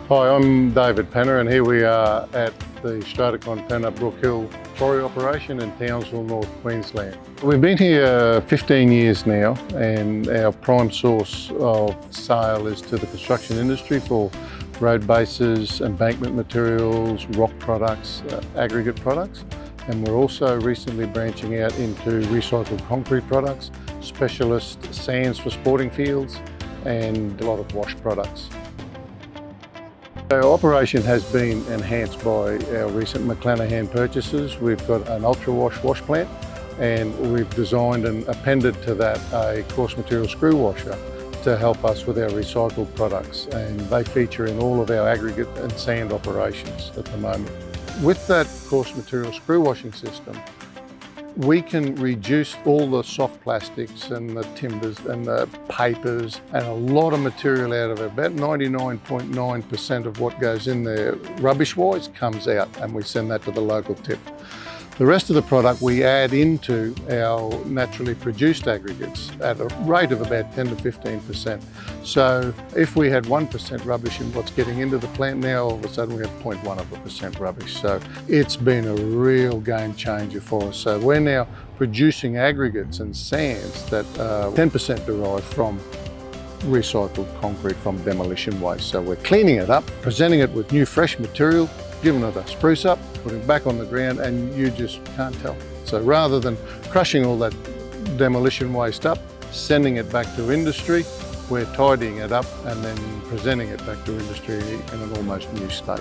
Hi, I'm David Penna and here we are at the Stradacon Penna Quarry operation in Townsville, North Queensland. We've been here 15 years now and our prime source of sale is to the construction industry for road bases, embankment materials, rock products, aggregate products. And we're also recently branching out into recycled concrete products, specialist sands for sporting fields and a lot of wash products. Our operation has been enhanced by our recent McLanahan purchases. We've got an ultra wash plant and we've designed and appended to that a coarse material screw washer to help us with our recycled products, and they feature in all of our aggregate and sand operations at the moment. With that coarse material screw washing system, we can reduce all the soft plastics and the timbers and the papers and a lot of material out of it. About 99.9% of what goes in there rubbish-wise comes out, and we send that to the local tip. The rest of the product we add into our naturally produced aggregates at a rate of about 10 to 15%. So if we had 1% rubbish in what's getting into the plant, now all of a sudden we have 0.1% rubbish. So it's been a real game changer for us. So we're now producing aggregates and sands that are 10% derived from recycled concrete from demolition waste. So we're cleaning it up, presenting it with new fresh material, giving it a spruce up, putting it back on the ground, and you just can't tell. So rather than crushing all that demolition waste up, sending it back to industry, we're tidying it up and then presenting it back to industry in an almost new state.